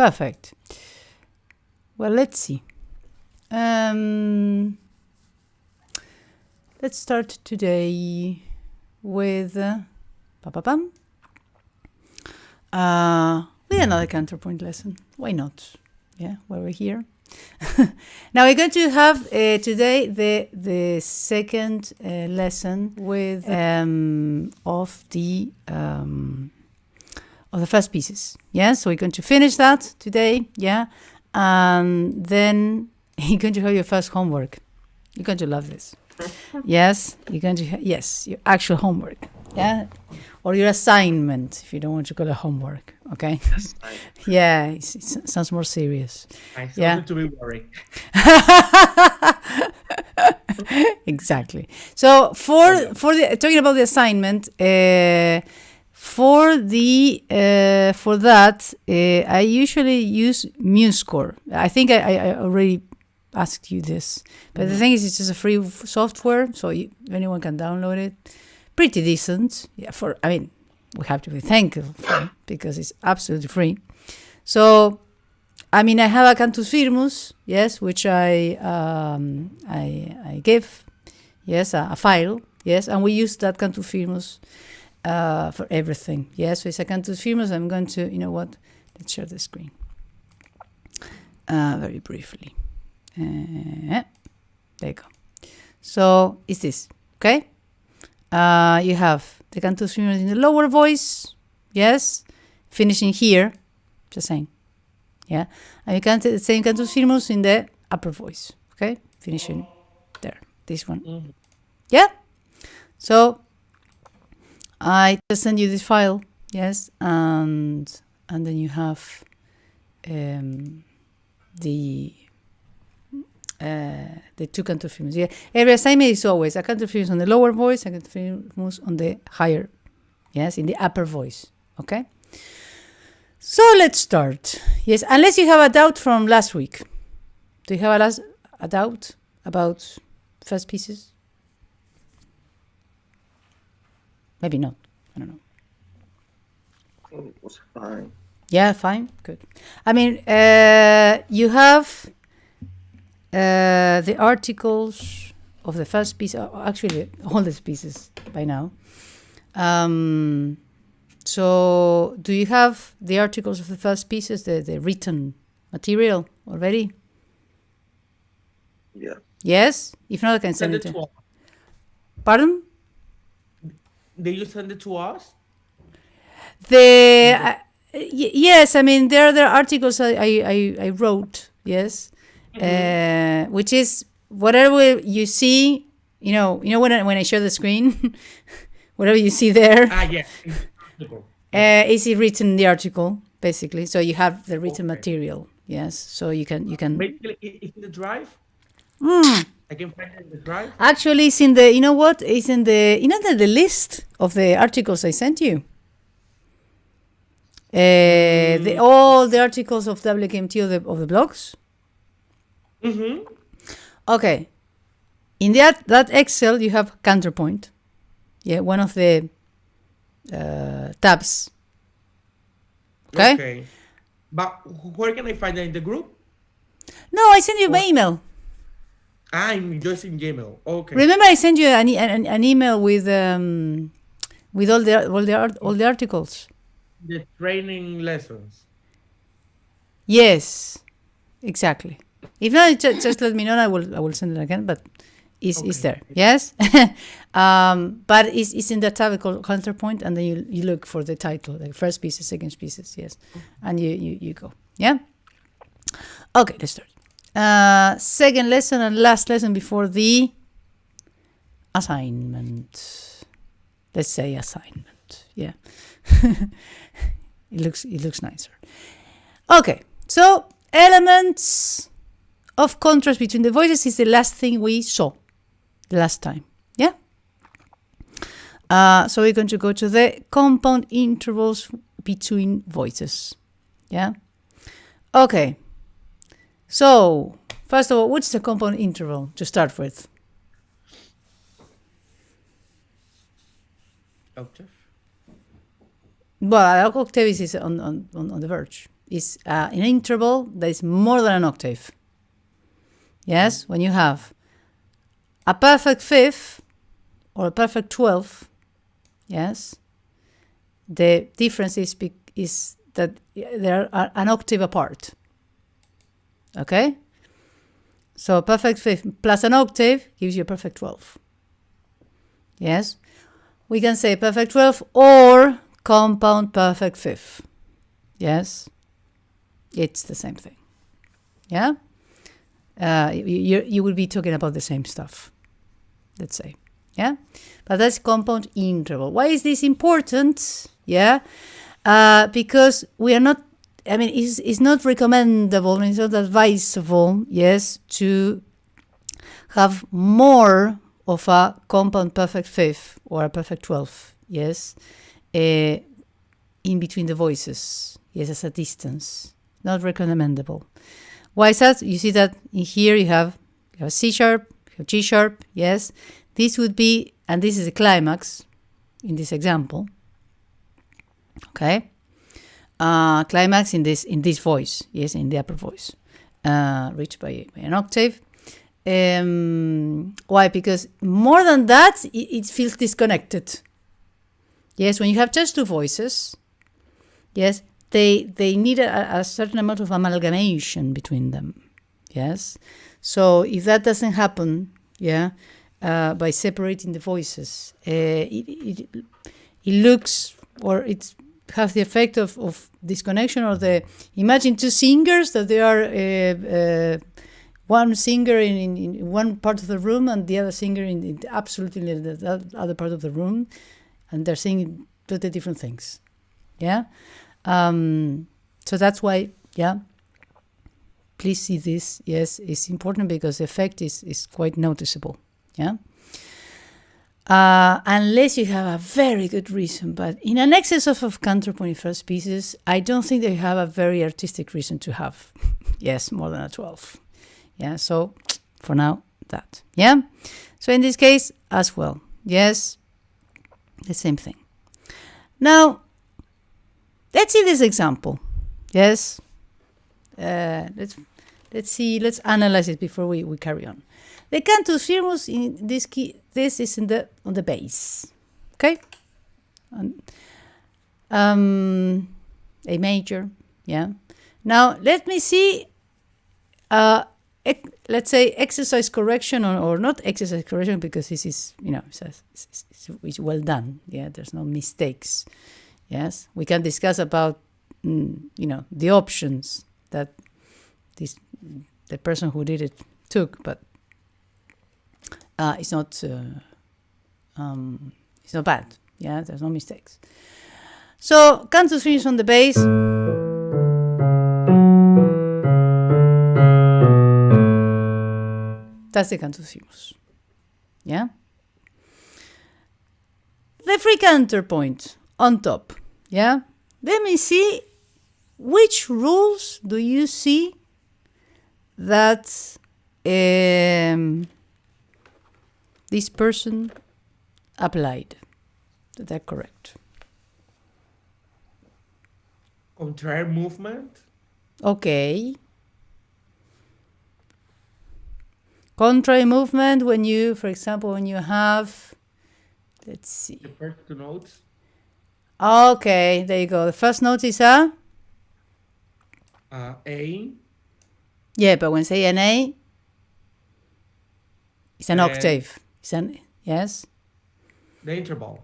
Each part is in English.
Perfect. Well, let's see. Let's start today with another counterpoint lesson. Why not? Yeah, while we're here. Now we're going to have today the second lesson with of the first pieces. Yeah, so we're going to finish that today. Yeah, and then you're going to have your first homework. You're going to love this. Yes, you're going to your actual homework. Yeah, or your assignment if you don't want to call it homework. Okay. Yeah, it sounds more serious. I started to be worried. Exactly. So for the talking about the assignment, for that I usually use MuseScore. I think I already asked you this, but the thing is, it's just a free software, so anyone can download it. Pretty decent. Yeah. We have to be thankful for it because it's absolutely free. So, I have a cantus firmus, yes, which I give, yes, a file, yes, and we use that cantus firmus for everything. Yes, so it's a cantus firmus. I'm going to, let's share the screen very briefly. There you go. So it's this, okay? You have the cantus firmus in the lower voice, yes, finishing here, just saying, yeah, and you can take the same cantus firmus in the upper voice, okay, finishing there, this one, yeah. So I just send you this file, yes, and then you have the two cantus firmus. Yeah, every assignment is always a cantus firmus on the lower voice, a cantus firmus on the higher, yes, in the upper voice. Okay. So let's start. Yes, unless you have a doubt from last week. Do you have a doubt about first pieces? Maybe not. I don't know. It was fine. Yeah, fine. Good. You have the articles of the first piece, actually all these pieces by now. So do you have the articles of the first pieces, the written material already? Yeah. Yes? If not, I can send it to you. Pardon? Did you send it to us? Yes, there are articles I wrote, yes. Which is whatever you see, when I share the screen, whatever you see there, yes, is it written in the article basically? So you have the written material, yes. So you can. Basically, it's in the drive. I can find it in the drive. Actually, it's in the. You know what? It's in the. The list of the articles I sent you. All the articles of WKMT of the blogs. Okay. In that Excel, you have Counterpoint. Yeah, one of the tabs. Okay. But where can I find that in the group? No, I sent you by email. I'm just in Gmail. Okay. Remember, I sent you an email with all the articles. The training lessons. Yes, exactly. If not, just let me know. I will send it again. But it's there. Yes. But it's in the tab called Counterpoint, and then you look for the title, like first pieces, second pieces. Yes, and you go. Yeah. Okay, let's start. Second lesson and last lesson before the assignment. Let's say assignment. Yeah. It looks nicer. Okay, so elements of contrast between the voices is the last thing we saw the last time. Yeah. So we're going to go to the compound intervals between voices. Yeah. Okay. So first of all, what's the compound interval to start with? Octave. Well, octave is on the verge. is an interval that is more than an octave. Yes, when you have a perfect fifth or a perfect 12th, yes, the difference is that they are an octave apart. Okay? So a perfect fifth plus an octave gives you a perfect 12. Yes? We can say perfect 12 or compound perfect fifth. Yes? It's the same thing. Yeah? You will be talking about the same stuff, let's say. Yeah? But that's compound interval. Why is this important? Yeah? Because we are not, I mean, it's not recommendable, it's not advisable, yes, to have more of a compound perfect fifth or a perfect 12th, yes, in between the voices, yes, as a distance. Not recommendable. Why is that? You see that in here you have C sharp, you have G sharp, yes. This would be, and this is a climax in this example, okay. Climax in this voice, yes, in the upper voice, reached by an octave. Why? Because more than that, it feels disconnected. Yes, when you have just two voices, yes, they need a certain amount of amalgamation between them. Yes, so if that doesn't happen, yeah, by separating the voices, it looks, or it has the effect of disconnection, or imagine two singers that they are one singer in one part of the room and the other singer in absolutely the other part of the room, and they're singing totally different things. Yeah. So that's why, yeah, please see this. Yes, it's important because the effect is quite noticeable. Yeah. Unless you have a very good reason, but in an exercise of counterpoint first pieces, I don't think they have a very artistic reason to have, yes, more than a 12. Yeah, so for now, that. Yeah, so in this case as well, yes, the same thing. Now, let's see this example. Yes, let's see. Let's analyze it before we carry on. The cantus firmus in this key. This is on the bass. Okay, A major. Yeah. Now let me see. Let's say exercise correction or not exercise correction, because this is, it's well done. Yeah, there's no mistakes. Yes, we can discuss about, the options that the person who did it took, but it's not bad. Yeah, there's no mistakes. So cantus firmus on the bass. That's the cantus firmus. Yeah. The free counterpoint on top. Yeah. Let me see which rules do you see that this person applied. Is that correct? Contrary movement. Okay. Contrary movement when you, for example, when you have, let's see. The first two notes. Okay, there you go. The first note is a? A. Yeah, but when say an A, it's an octave. Yes? The interval.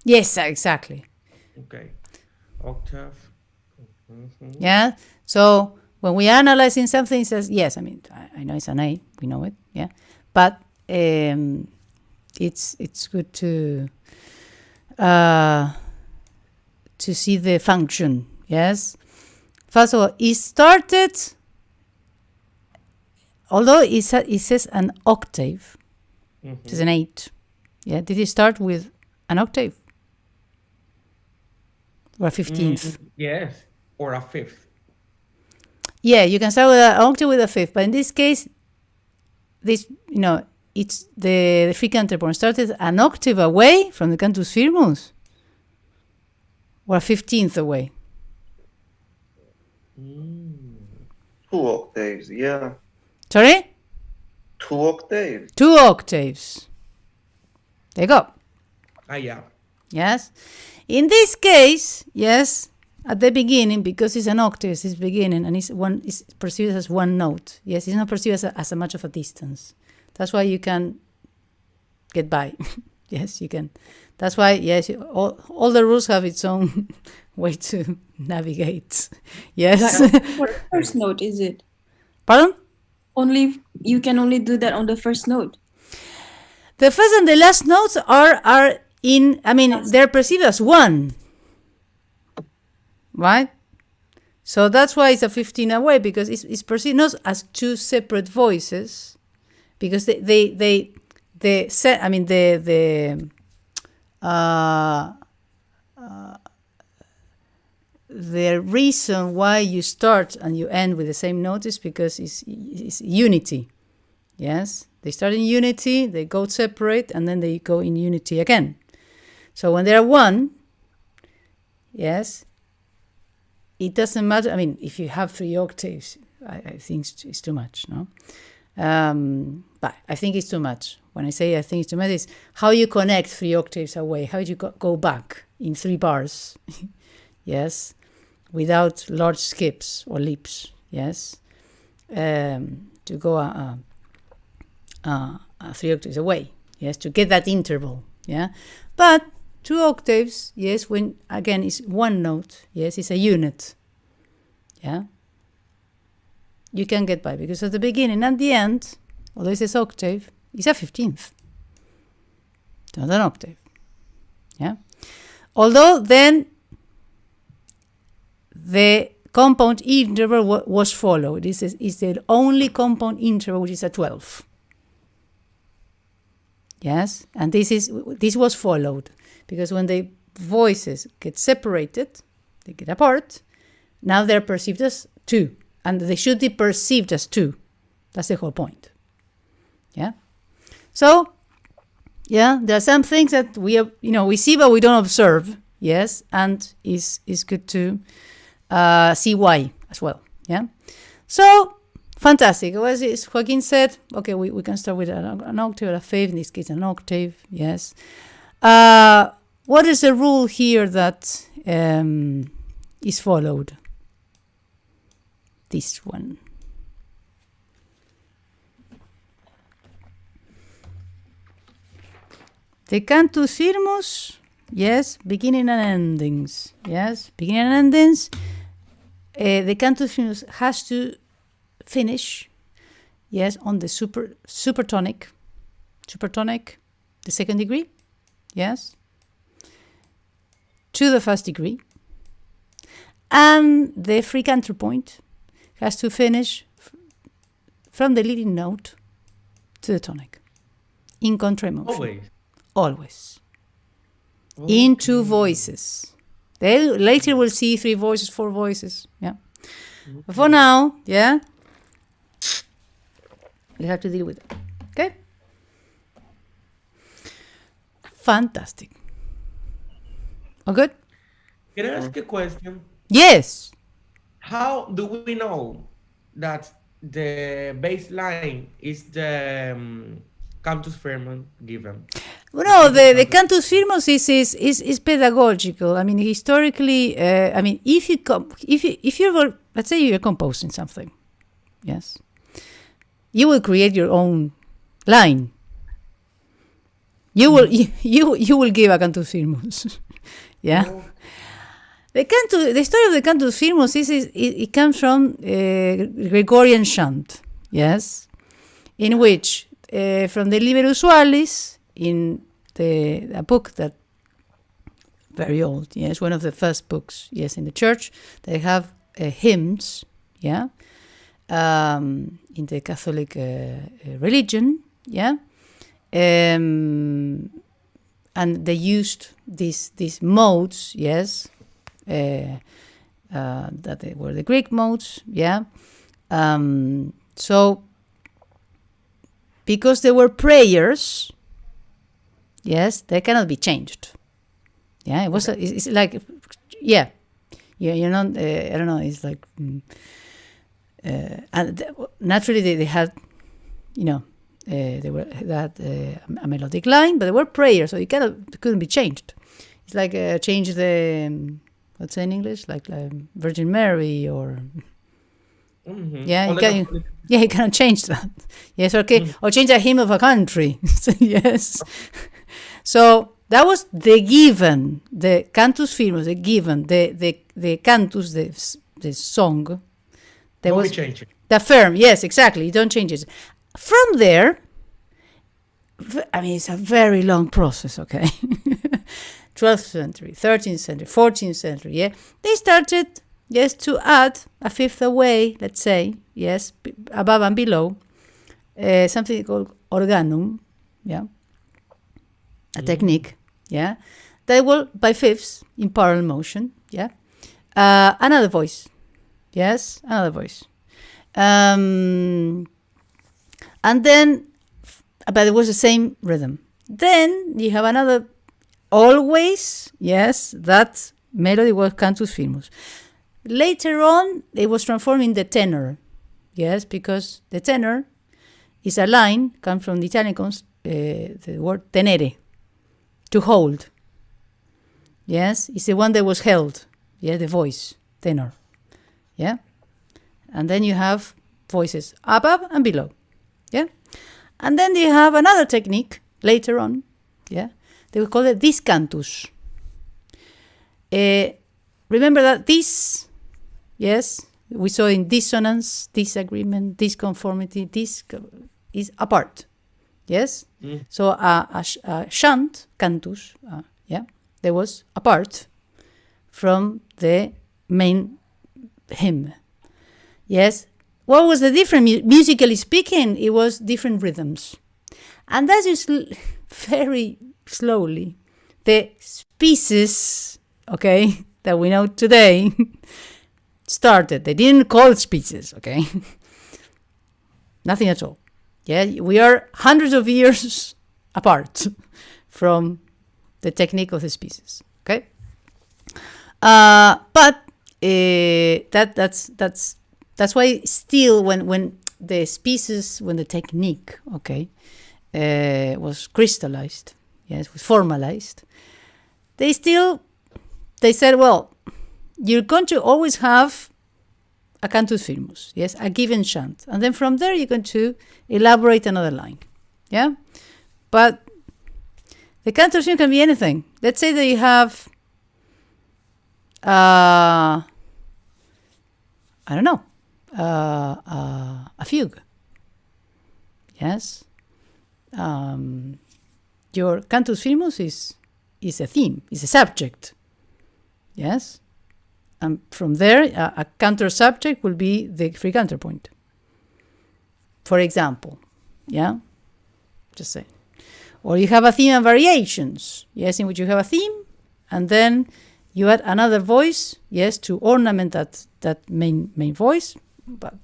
Yes, exactly. Okay. Octave. Mm-hmm. Yeah? So when we analyze in something, it says, yes, I mean, I know it's an A, we know it, yeah. But it's good to see the function, yes. First of all, it started, although it says an octave, it is an 8. Yeah, did it start with an octave? Or a 15th? Yes, or a 5th. Yeah, you can start with an octave with a 5th, but in this case, this, it's the free counterpoint started an octave away from the cantus firmus, or a 15th away. 2 octaves, yeah. Sorry? 2 octaves. 2 octaves. There you go. Yeah. Yes. In this case, yes, at the beginning, because it's an octave, it's beginning, and it's perceived as one note. Yes, it's not perceived as a much of a distance. That's why you can get by. Yes, you can. That's why, yes, all the rules have its own way to navigate. Yes. For the first note, is it? Pardon? You can only do that on the first note. The first and the last notes are in, I mean, they're perceived as one. Right? So that's why it's a 15 away, because it's perceived not as two separate voices, because the reason why you start and you end with the same note is because it's unity. Yes, they start in unity, they go separate, and then they go in unity again. So when they are one, yes, it doesn't matter. I mean, if you have 3 octaves, I think it's too much, no? But I think it's too much. When I say I think it's too much, it's how you connect 3 octaves away. How do you go back in 3 bars? Yes, without large skips or leaps. Yes, to go 3 octaves away. Yes, to get that interval. Yeah, but 2 octaves. Yes, when again it's one note. Yes, it's a unit. Yeah, you can get by, because at the beginning and the end, although it says octave, it's a 15th. It's not an octave. Yeah, although then the compound interval was followed. This is the only compound interval which is a 12. Yes, and this was followed, because when the voices get separated, they get apart. Now they're perceived as 2, and they should be perceived as 2. That's the whole point. Yeah. So, yeah, there are some things that we see but we don't observe. Yes, and it's good to see why as well. Yeah. So fantastic. As Joaquin said, okay, we can start with an octave or a fifth. In this case, an octave. Yes. What is the rule here that is followed? This one. The cantus firmus, yes, beginning and endings. Yes, beginning and endings. The cantus firmus has to finish, yes, on the supertonic, the second degree, yes, to the first degree, and the free counterpoint has to finish from the leading note to the tonic in contramotion. Always. Okay. In 2 voices. Then later we'll see 3 voices, 4 voices. Yeah. Okay. But for now, yeah, you have to deal with it. Okay? Fantastic. All good? Can I ask a question? Yes. How do we know that the baseline is the cantus firmus given? No, the cantus firmus is pedagogical. I mean, historically, if you were, let's say you're composing something, yes, you will create your own line. You will give a cantus firmus, yeah. Oh. The story of the cantus firmus it comes from Gregorian chant, yes, in which from the Liber Usualis, in a book that very old, yes, one of the first books, yes, in the church, they have hymns, yeah, in the Catholic religion, yeah, and they used these modes, yes. That they were the Greek modes, yeah. So, because they were prayers, yes, they cannot be changed. Yeah, it's like, yeah, Yeah, I don't know. It's like, and naturally they had, they had a melodic line, but they were prayers, so it couldn't be changed. It's like change the what's in English, like Virgin Mary or. Mhm. Yeah, Only you cannot change that. Yes, okay. Or change the hymn of a country. Yes. So that was the given, the cantus firmus, the given, the cantus, the song. There don't was be changing. the firm. Yes, exactly. You don't change it. From there, I mean, it's a very long process, okay? 12th century, 13th century, 14th century, yeah? They started, yes, to add a fifth away, let's say, yes, above and below, something called organum, yeah? A technique, yeah? That will, by fifths, in parallel motion, yeah? Another voice, yes, another voice. And then, but it was the same rhythm. Then you have another, always, yes, that melody was cantus firmus. Later on, it was transformed in the tenor, yes, because the tenor is a line, comes from the Italian, the word tenere, to hold. Yes, it's the one that was held, yeah, the voice, tenor, yeah. And then you have voices above and below, yeah. And then you have another technique later on, yeah. They will call it discantus. Remember that this, yes, we saw in dissonance, disagreement, disconformity, this is apart, yes. So a shunt, cantus, yeah, there was apart from the main hymn. Yes. What was the difference? Musically speaking, it was different rhythms. And that is very slowly the species, okay, that we know today started. They didn't call it species, okay? Nothing at all. Yeah, we are hundreds of years apart from the technique of the species, okay? But that's why still when the species, when the technique, okay, was crystallized, yes, was formalized, they said, well, you're going to always have a cantus firmus, yes, a given chant, and then from there you're going to elaborate another line, yeah. But the cantus firmus can be anything. Let's say that you have, I don't know, a fugue. Yes. Your cantus firmus is a theme, is a subject. Yes. And from there, a counter subject will be the free counterpoint. For example, yeah, just say. Or you have a theme and variations, yes, in which you have a theme, and then you add another voice, yes, to ornament that main voice, but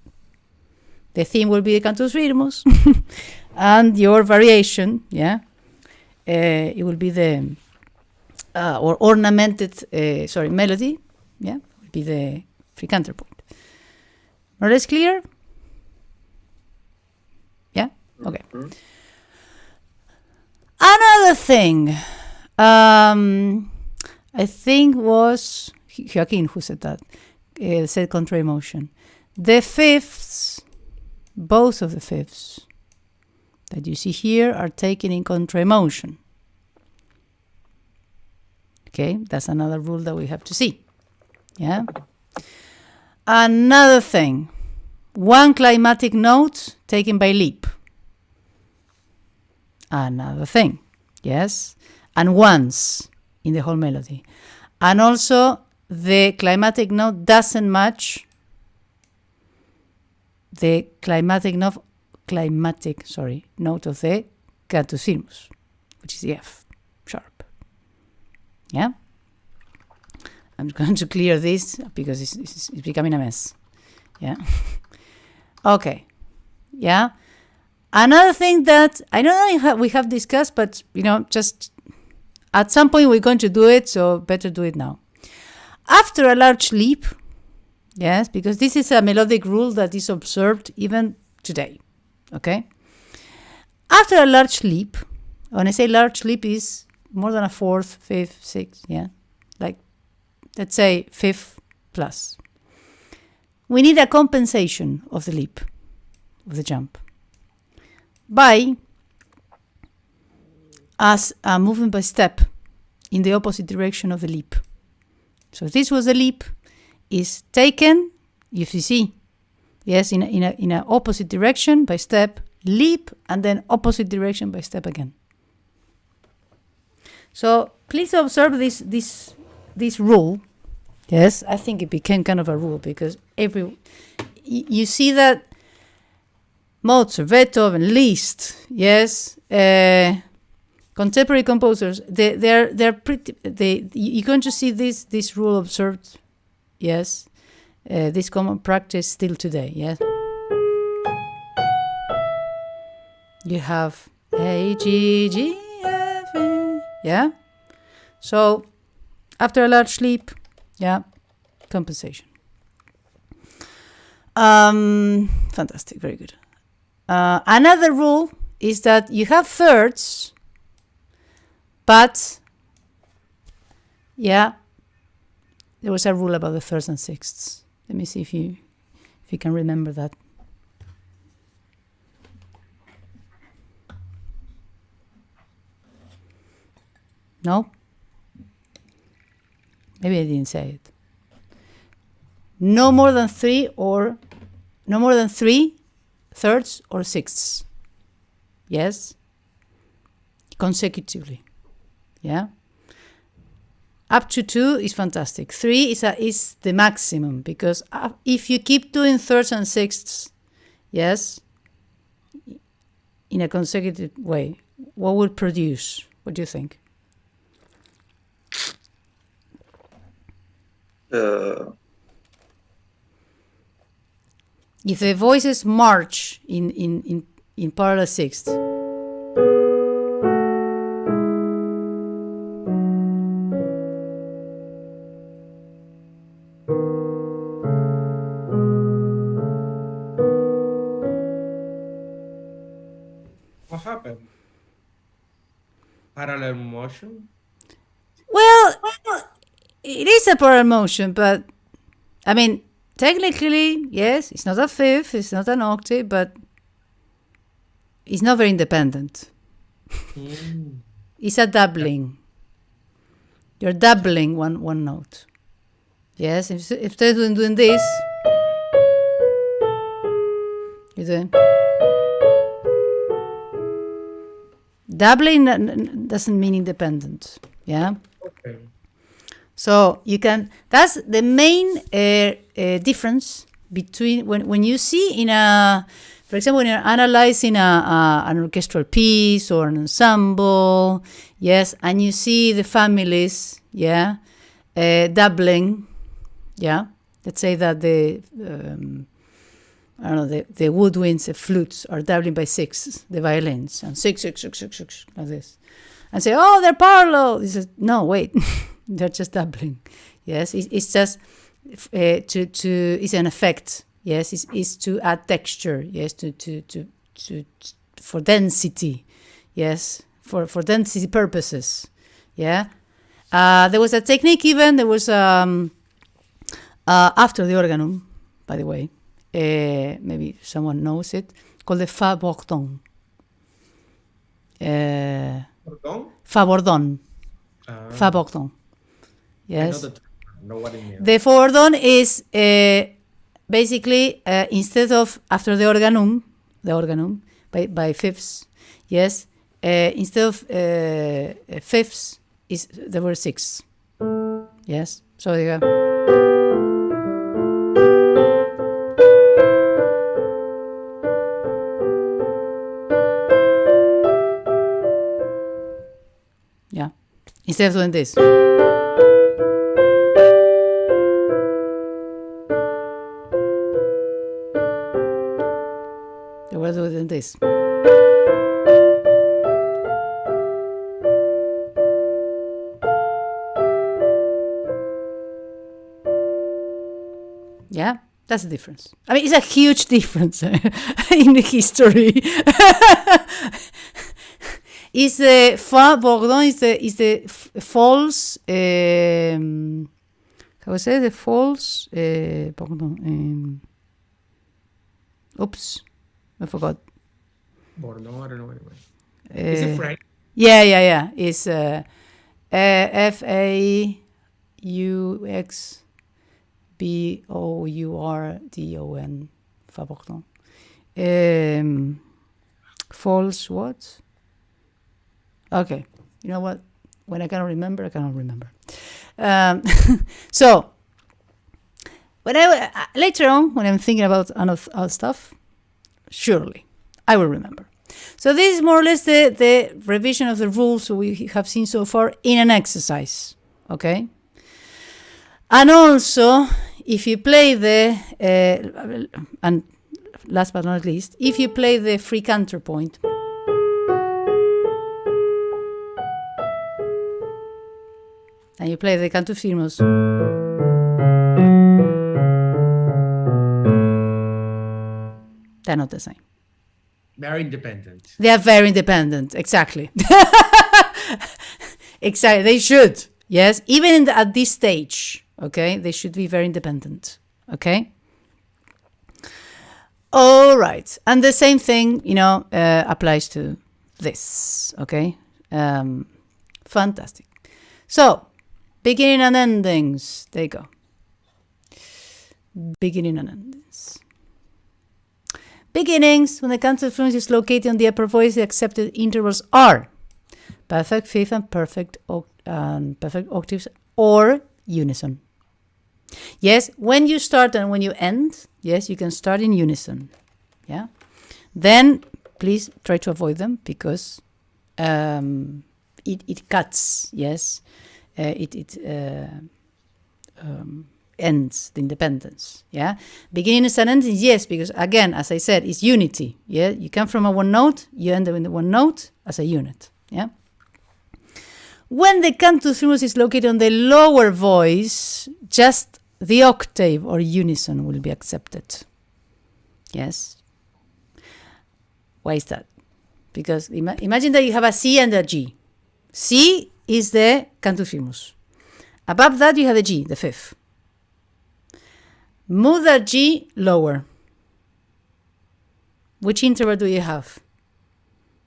the theme will be the cantus firmus, and your variation, yeah, it will be the or ornamented, melody, yeah, will be the free counterpoint. More or less clear? Yeah. Okay. Mm-hmm. Another thing, I think was Joaquin who said that, said contrary motion. The fifths, both of the fifths that you see here are taken in contrary motion. Okay, that's another rule that we have to see. Yeah. Another thing, one climatic note taken by leap. Another thing, yes, and once in the whole melody. And also the climatic note doesn't match the climatic note of the cantus firmus, which is the F sharp. Yeah? I'm going to clear this because it's becoming a mess. Yeah? Okay. Yeah? Another thing that I don't know if we have discussed, but, just at some point we're going to do it, so better do it now. after a large leap, yes, because this is a melodic rule that is observed even today, okay? After a large leap, when I say large leap is more than a fourth, fifth, sixth, yeah? Like, let's say fifth plus. We need a compensation of the leap, of the jump, by as a movement by step in the opposite direction of the leap. So this was the leap, is taken, if you see, yes, in a opposite direction by step, leap, and then opposite direction by step again. So please observe this rule. Yes, I think it became kind of a rule because you see that Mozart, Beethoven, Liszt, yes, contemporary composers, they're pretty. You're going to see this rule observed, yes, this common practice still today. Yes, you have A G G F A, yeah. So after a large leap, yeah, compensation. Fantastic, very good. Another rule is that you have thirds, but yeah, there was a rule about the thirds and sixths. Let me see if you can remember that. No? Maybe I didn't say it. No more than three thirds or sixths. Yes? Consecutively. Yeah? Up to 2 is fantastic. 3 is the maximum because if you keep doing thirds and sixths, yes, in a consecutive way, what will produce? What do you think? If the voices march in parallel sixth, What happened? Parallel motion? well, it is a parallel motion, but I mean, technically, yes, it's not a fifth, it's not an octave, but it's not very independent. It's a doubling. You're doubling one note. Yes, if they're doing this, you're doing. Doubling doesn't mean independent. Yeah. Okay. So you can. That's the main difference between when you see in a, for example, when you're analyzing an orchestral piece or an ensemble, yes, and you see the families, yeah, doubling, yeah. Let's say that the I don't know, the woodwinds, the flutes are doubling by 6, the violins, and 6, like this. And say, oh, they're parallel. He says, no, wait, they're just doubling. Yes, it's just it's an effect. Yes, it's to add texture. Yes, to for density. Yes, for density purposes. Yeah, there was a technique even. There was after the organum, by the way. Maybe someone knows it, called the Fabordon. Fabordon. Fabordon. Yes. I know what it means. The Fabordon is basically instead of after the organum by fifths, yes, instead of fifths there were 6. Yes. So you have. Yeah, instead of doing this. They were doing this. That's the difference. I mean, it's a huge difference in the history. Is the fa bourdon is the false how I say the false bourdon oops, I forgot. Bourdon, I don't know anyway. Is it French? Yeah. It's FAUXBOURDON. Fa bourdon. False what? Okay, you know what? When I cannot remember, I cannot remember. So, when later on, when I'm thinking about other stuff, surely I will remember. So this is more or less the revision of the rules we have seen so far in an exercise, okay? And also, if you play the, and last but not least, if you play the free counterpoint, and you play the canto firmus, they're not the same. Very independent. They are very independent, exactly. Exactly, they should, yes, even at this stage, okay, they should be very independent, okay? All right, and the same thing, applies to this, okay? Fantastic. So, beginning and endings, there you go. Beginning and endings. Beginnings, when the canto firmus is located on the upper voice, the accepted intervals are perfect fifth and perfect octaves or unison. Yes, when you start and when you end, yes, you can start in unison. Yeah. Then please try to avoid them because it cuts. Yes, it ends the independence. Yeah, beginnings and endings, yes, because again, as I said, it's unity. Yeah, you come from a one note, you end up in the one note as a unit. Yeah. When the cantus firmus is located on the lower voice, just the octave or unison will be accepted. Yes. Why is that? Because imagine that you have a C and a G. C is the cantus firmus. Above that you have the G, the fifth. Move that G lower. Which interval do you have?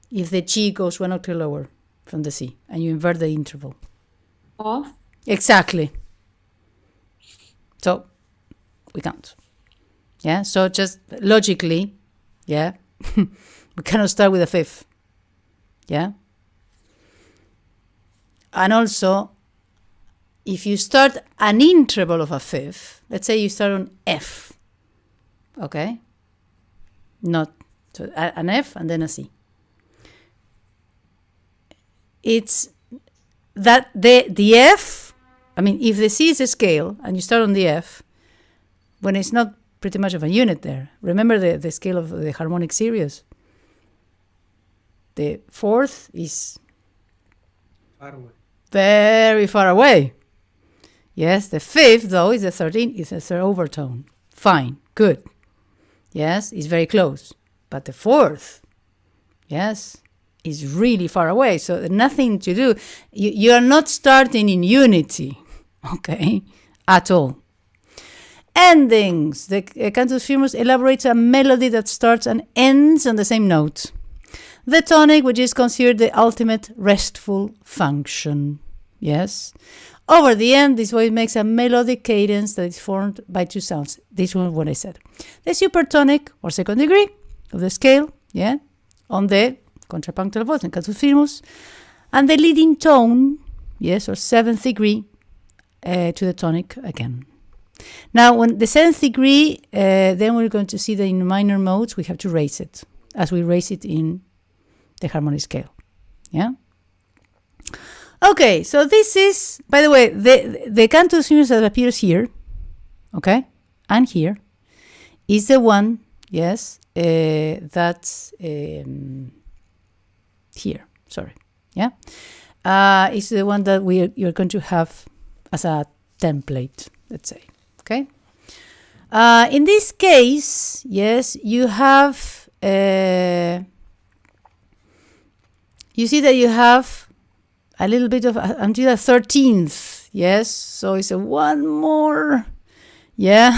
If the G goes one octave lower from the C and you invert the interval. Off. Exactly. So we can't. Yeah, so just logically, yeah, we cannot start with a fifth. Yeah. And also, if you start an interval of a fifth, let's say you start on F, okay? Not so an F and then a C. It's that the F, I mean, if the C is a scale and you start on the F, when it's not pretty much of a unit there, remember the scale of the harmonic series. The fourth is Far away. Very far away. Yes, the fifth, though, is the 13th, is a third overtone. Fine, good. Yes, it's very close. But the fourth, yes, is really far away. So nothing to do. You are not starting in unity, okay, at all. Endings. The cantus firmus elaborates a melody that starts and ends on the same note. The tonic, which is considered the ultimate restful function. Yes. Over the end, this voice makes a melodic cadence that is formed by two sounds. This was what I said. The supertonic, or second degree, of the scale, yeah, on the contrapunctal voice and cantus firmus, and the leading tone, yes, or seventh degree, to the tonic again. Now, when the seventh degree, then we're going to see that in minor modes, we have to raise it, as we raise it in the harmonic scale. Yeah? Okay, so this is, by the way, the cantus firmus that appears here, okay, and here, is the one, yes, that's here, sorry, yeah? It's the one that you're going to have as a template, let's say, okay? In this case, yes, you have, you see that you have a little bit of until the 13th, yes, so it's a one more, yeah,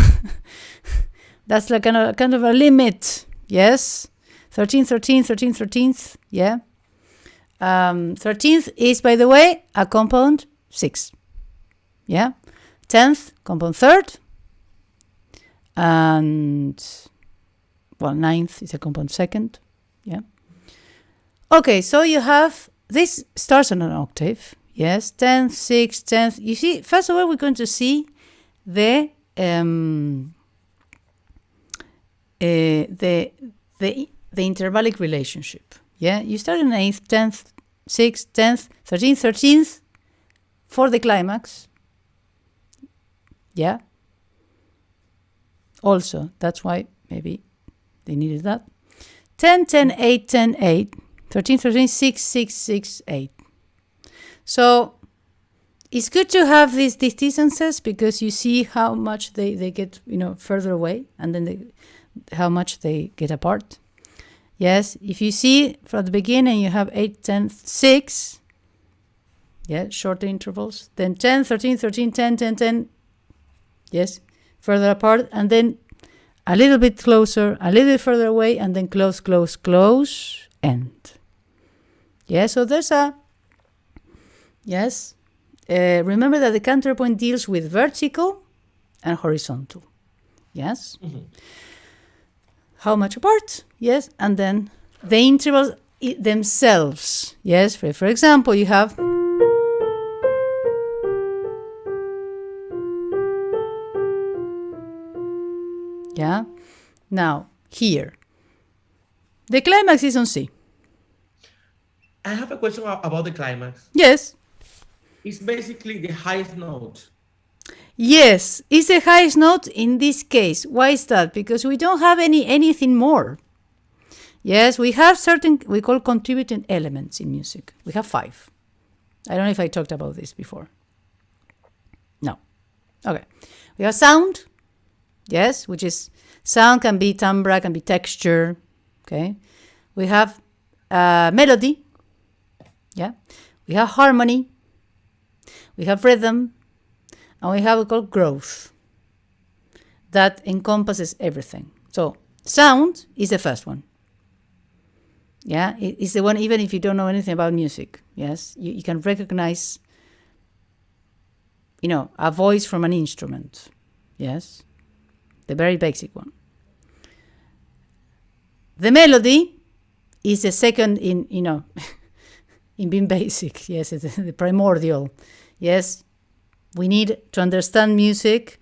that's like kind of a limit, yes, 13th, 13th, 13th, 13th, yeah. 13th is, by the way, a compound 6, yeah. 10th, compound 3rd, and, well, 9th is a compound 2nd, yeah. Okay, so you have, this starts on an octave, yes, 10th, 6th, 10th. You see, first of all, we're going to see the intervallic relationship, yeah. You start in 8th, 10th, 6th, 10th, 13th, 13th for the climax, yeah. Also, that's why maybe they needed that. 10, 10, 8, 10, 8, 13, 13, 6, 6, 6, 8. So it's good to have these distances because you see how much they get, further away, and then how much they get apart. Yes, if you see from the beginning you have 8, 10, 6, yeah, shorter intervals, then 10, 13, 13, 10, 10, 10, yes, further apart, and then a little bit closer, a little bit further away, and then close, close, close, end. Yeah, so there's a, yes, remember that the counterpoint deals with vertical and horizontal, yes? Mm-hmm. How much apart, yes, and then the intervals themselves, yes, for example, you have, yeah, now here, the climax is on C. I have a question about the climax. Yes. It's basically the highest note. Yes, it's the highest note in this case. Why is that? Because we don't have anything more. Yes, we have certain, we call contributing elements in music. We have 5. I don't know if I talked about this before. No. Okay. We have sound. Yes, which is, sound can be timbre, can be texture. Okay. We have melody. Yeah. We have harmony. We have rhythm. And we have what we call growth. That encompasses everything. So sound is the first one. Yeah, it's the one, even if you don't know anything about music. Yes, you can recognize, a voice from an instrument. Yes, the very basic one. The melody is the second in, in being basic. Yes, it's the primordial. Yes, we need to understand music.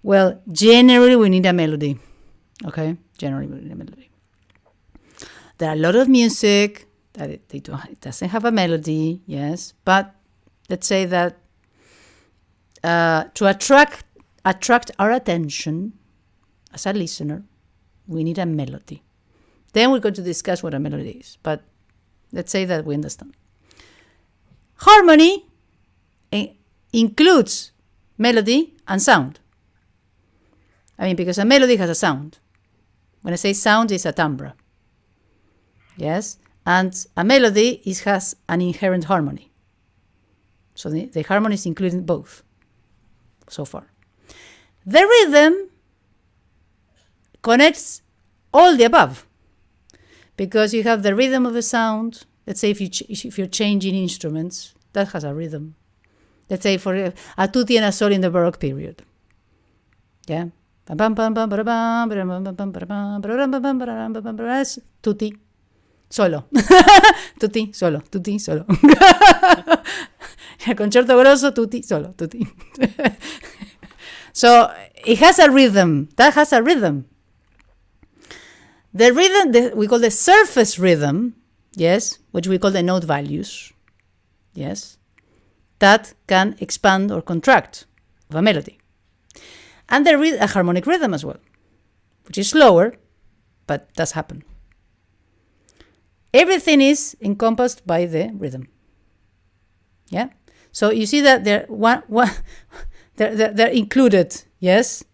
Well, generally we need a melody. Okay, generally we need a melody. There are a lot of music that it doesn't have a melody, yes, but let's say that to attract our attention as a listener, we need a melody. Then we're going to discuss what a melody is, but let's say that we understand. Harmony includes melody and sound. I mean, because a melody has a sound. When I say sound, it's a timbre. Yes, and a melody has an inherent harmony. So the harmony is including both so far. The rhythm connects all the above because you have the rhythm of the sound. Let's say if you're changing instruments, that has a rhythm. Let's say for a tutti and a sol in the Baroque period. Yeah. Tutti. Solo. Tutti, solo, tutti, solo. El concerto grosso, tutti, solo, tutti. So it has a rhythm. That has a rhythm. The rhythm, we call the surface rhythm, yes, which we call the note values, yes, that can expand or contract of a melody. And there is a harmonic rhythm as well, which is slower, but does happen. Everything is encompassed by the rhythm. Yeah. So you see that they're included. Yes.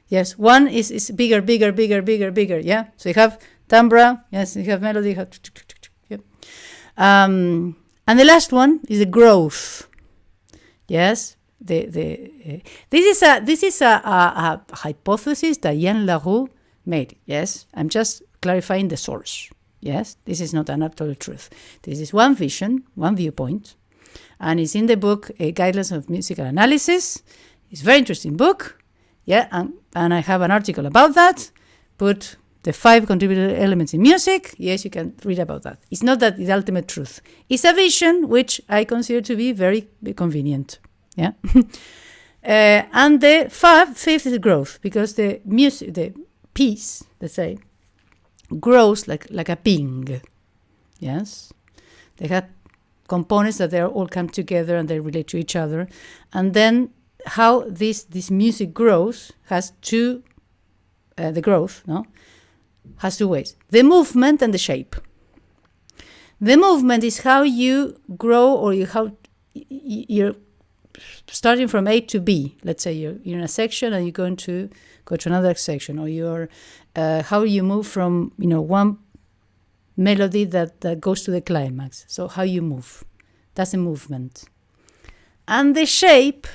Yes, one is bigger, bigger, bigger, bigger, bigger. Yeah. So you have timbre. Yes, you have melody. You have. Yep. And the last one is the growth. Yes. This is a hypothesis that Yann LaRue made. Yes, I'm just clarifying the source. Yes, this is not an absolute truth. This is one vision, one viewpoint, and it's in the book Guidelines of Musical Analysis. It's a very interesting book. Yeah, and I have an article about that. Put the 5 contributing elements in music. Yes, you can read about that. It's not that the ultimate truth. It's a vision which I consider to be very convenient. Yeah, and the fifth is growth, because the music, the piece, let's say, grows like a ping. Yes, they have components that they all come together and they relate to each other, and then how this music grows has two. The growth, has 2 ways: the movement and the shape. The movement is how you grow, or how you're starting from A to B. Let's say you're in a section and you're going to go to another section, or you're how you move from one melody that goes to the climax. So how you move, that's a movement. And the shape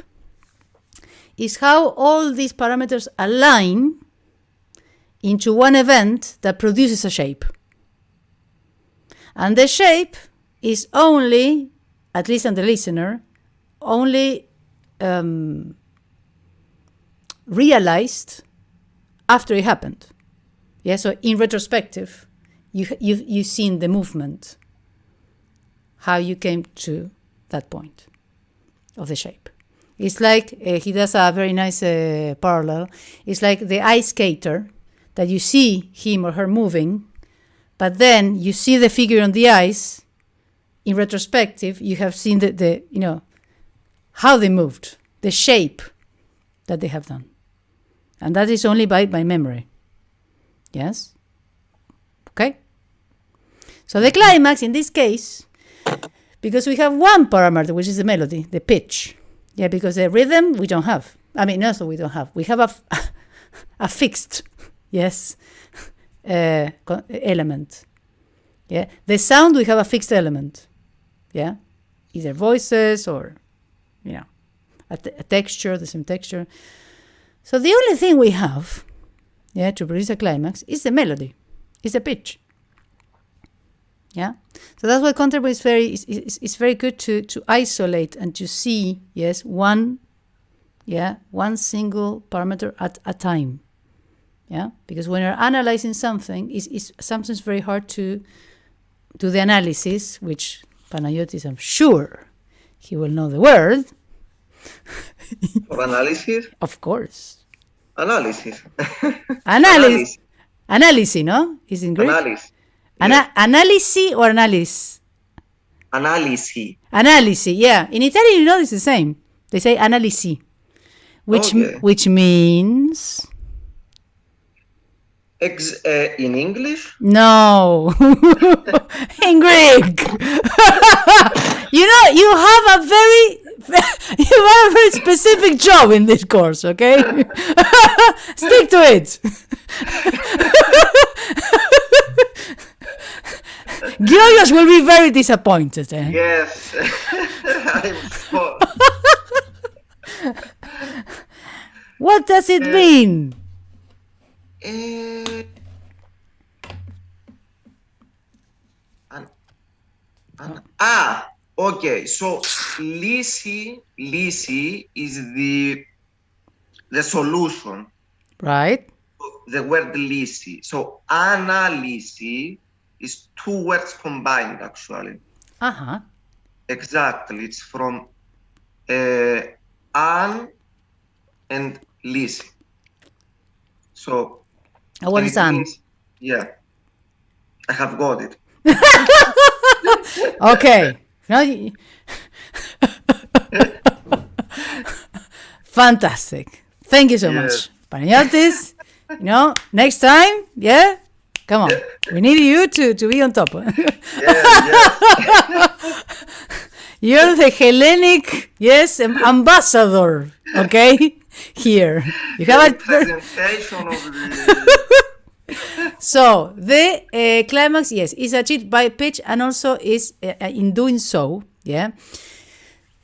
is how all these parameters align into one event that produces a shape. And the shape is only, at least on the listener, only realized after it happened. Yeah, so in retrospective, you've seen the movement, how you came to that point of the shape. It's like, he does a very nice parallel. It's like the ice skater, that you see him or her moving, but then you see the figure on the ice. In retrospective, you have seen the how they moved, the shape that they have done. And that is only by memory. Yes? Okay? So the climax, in this case, because we have one parameter, which is the melody, the pitch. Yeah, because the rhythm, we don't have. We don't have. We have a fixed, yes, element. Yeah? The sound, we have a fixed element. Yeah? Either voices or a texture, the same texture. So the only thing we have, to produce a climax is the melody, is the pitch. Yeah, so that's why counterpoint is very good to isolate and to see one single parameter at a time. Yeah, because when you're analyzing something, it's sometimes very hard to do the analysis, which Panayotis, I'm sure he will know the word. For analysis? Of course. Analysis. Analysis, no? Is in Greek? Analysis. Analysis or analysis? Analysis. Analysis, yeah. In Italian, it's the same. They say analysis, which means... in English? No. In Greek. You have a very specific job in this course, okay? Stick to it. Giorgos will be very disappointed. Yes. I'm sure. What does it mean? Okay. So Lisi is the solution. Right. The word Lisi. So analysis is 2 words combined, actually. Uh-huh. Exactly. It's from an and Lisi. So what is an? Yeah, I have got it. Okay. Fantastic. Thank you so much, Panayotis. Next time, come on. We need you to be on top. You're the Hellenic, ambassador, okay? Here. You have a presentation of the... So the climax, yes, is achieved by pitch, and also is in doing so, yeah.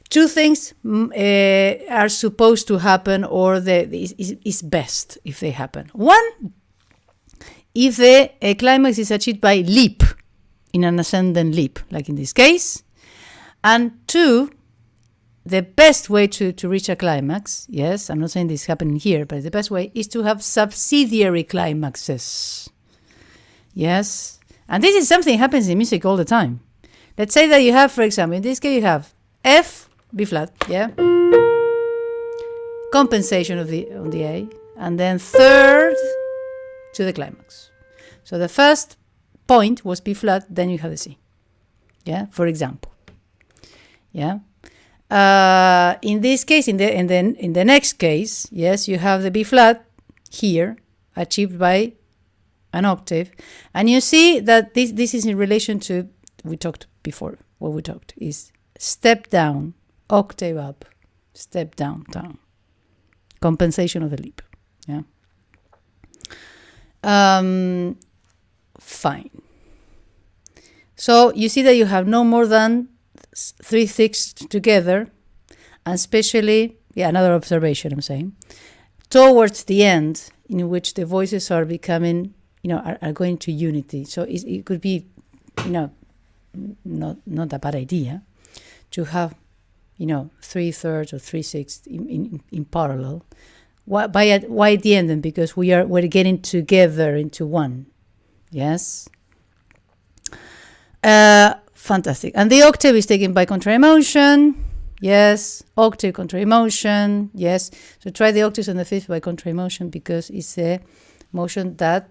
Two things are supposed to happen, or is best if they happen. One, if the climax is achieved by leap, in an ascending leap, like in this case. And two, the best way to reach a climax, yes, I'm not saying this is happening here, but the best way is to have subsidiary climaxes. Yes. And this is something that happens in music all the time. Let's say that you have, for example, in this case you have F, B flat, yeah? Compensation on the A, and then third to the climax. So the first point was B flat, then you have the C. Yeah, for example. Yeah. In this case, in the next case, yes, you have the B flat here achieved by an octave, and you see that this is in relation to we talked before. What we talked is step down, octave up, step down, down. Compensation of the leap. Yeah. Fine. So you see that you have no more than 3/6 together, and especially, another observation I'm saying, towards the end, in which the voices are becoming, are going to unity. So it could be, not a bad idea to have, 3/3 or 3/6 in parallel. Why at the end? Then because we're getting together into one. Yes. Fantastic. And the octave is taken by contrary motion. Yes. Octave, contrary motion. Yes. So try the octaves on the fifth by contrary motion, because it's a motion that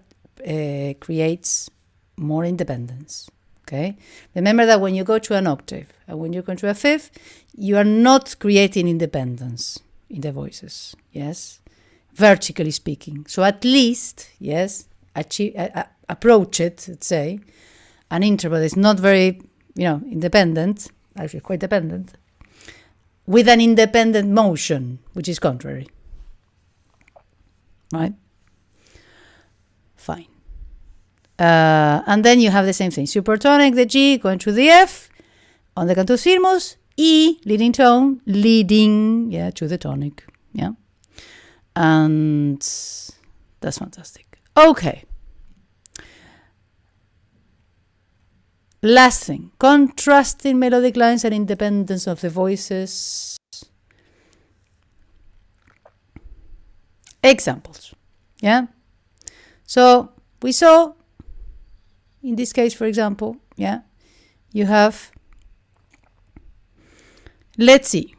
creates more independence. Okay. Remember that when you go to an octave and when you go to a fifth, you are not creating independence in the voices. Yes. Vertically speaking. So at least, yes, approach it, let's say, an interval is not very, independent, actually quite dependent, with an independent motion, which is contrary. Right? Fine. And then you have the same thing. Supertonic, the G, going to the F, on the cantus firmus, E, leading tone, leading, to the tonic. Yeah. And that's fantastic. Okay. Last thing, contrasting melodic lines and independence of the voices. Examples. Yeah. So we saw, in this case, for example, you have, let's see.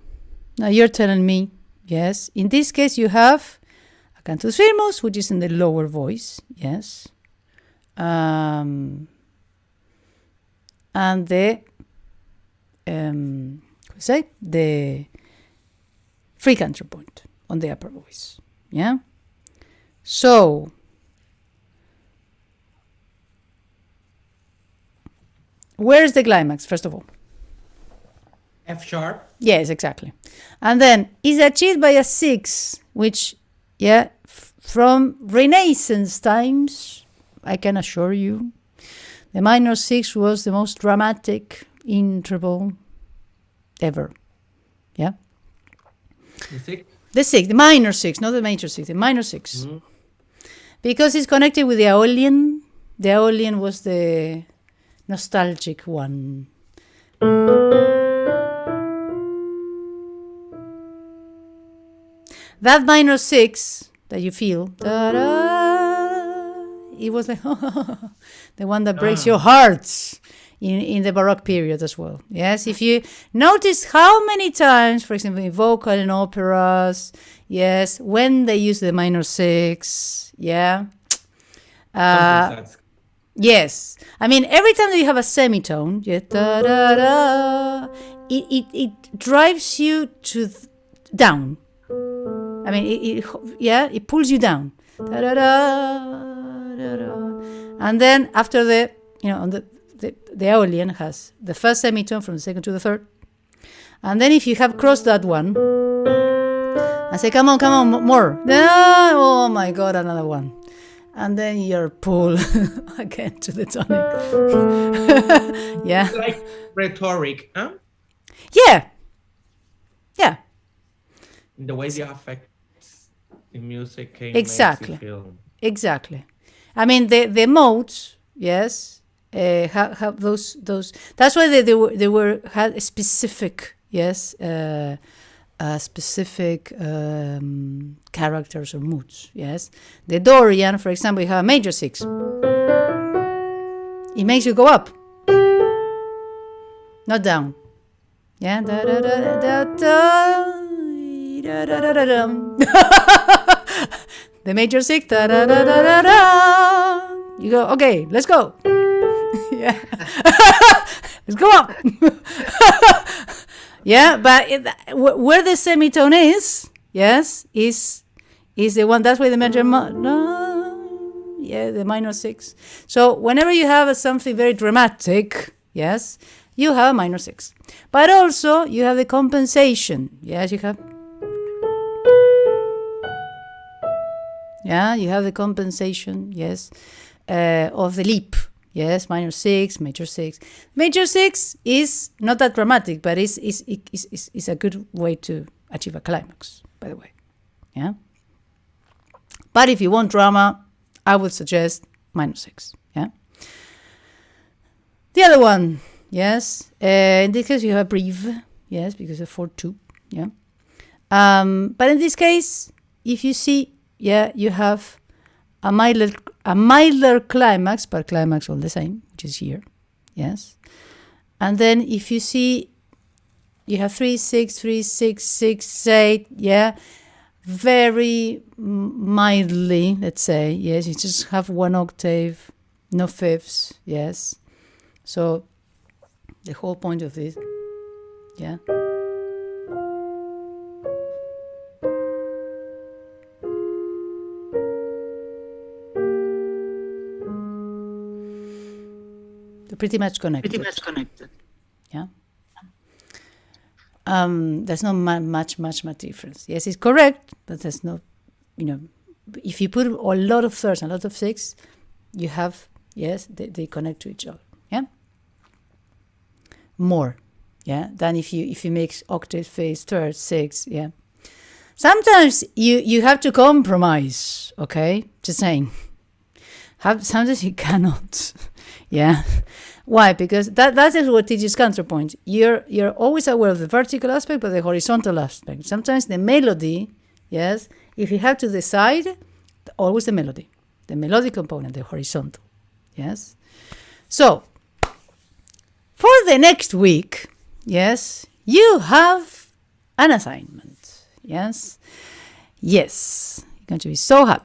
Now you're telling me, yes, in this case you have a cantus firmus, which is in the lower voice, yes. And the free counterpoint on the upper voice. Yeah. So where's the climax, first of all? F sharp. Yes, exactly. And then is achieved by a 6, which, from Renaissance times, I can assure you, the minor 6 was the most dramatic interval ever. Yeah? The 6? The 6, the minor 6, not the major 6, the minor 6. Mm-hmm. Because it's connected with the Aeolian. The Aeolian was the nostalgic one. That minor 6 that you feel, it was like the one that breaks your hearts in the Baroque period as well. Yes, if you notice how many times, for example, in vocal and operas, yes, when they use the minor 6, yes. I mean, every time that you have a semitone, it drives you to down. I mean, it pulls you down. And then after the Aeolian has the first semitone from the second to the third. And then if you have crossed that one, and say, come on, more. Oh my God, another one. And then you're pulled again to the tonic. Yeah. It's like rhetoric, huh? Yeah. Yeah. The way the affects the music Exactly. makes you feel. Exactly. I mean, the modes, yes, have those. That's why they were had a specific, yes, specific characters or moods. Yes, the Dorian, for example, you have a major 6. It makes you go up, not down. Yeah. Da, da, da, da, da, da, da, da, da, da. The major 6. Da, da, da, da, da, da. You go, okay, let's go. Yeah. Let's go up. Yeah, but where the semitone is, yes, is the one. That's why the major the minor 6. So whenever you have something very dramatic, yes, you have a minor 6. But also you have the compensation. Yes, you have. Yeah, you have the compensation. Yes, of the leap. Yes, minor 6, major 6. Major 6 is not that dramatic, but is a good way to achieve a climax, by the way. Yeah. But if you want drama, I would suggest minor 6. Yeah. The other one, yes. In this case, you have brief. Yes, because of 4/2. Yeah. But in this case, if you see, yeah, you have a milder climax, but climax all the same, which is here. Yes. And then if you see, you have 3/6, 3/6, 6/8. Yeah. Very mildly, let's say. Yes. You just have 1 octave, no fifths. Yes. So the whole point of this, yeah. Pretty much connected. Yeah. There's not much difference. Yes, it's correct, but there's no, if you put a lot of thirds and a lot of 6, you have, yes, they connect to each other. Yeah. More, yeah, than if you make octave, phase, third, 6. Yeah. Sometimes you have to compromise. Okay, just saying. Sometimes you cannot. Yeah. Why? Because that is what teaches counterpoint. You're always aware of the vertical aspect, but the horizontal aspect. Sometimes the melody, yes, if you have to decide, always the melodic component, the horizontal. Yes. So for the next week, yes, you have an assignment. Yes. You're going to be so happy.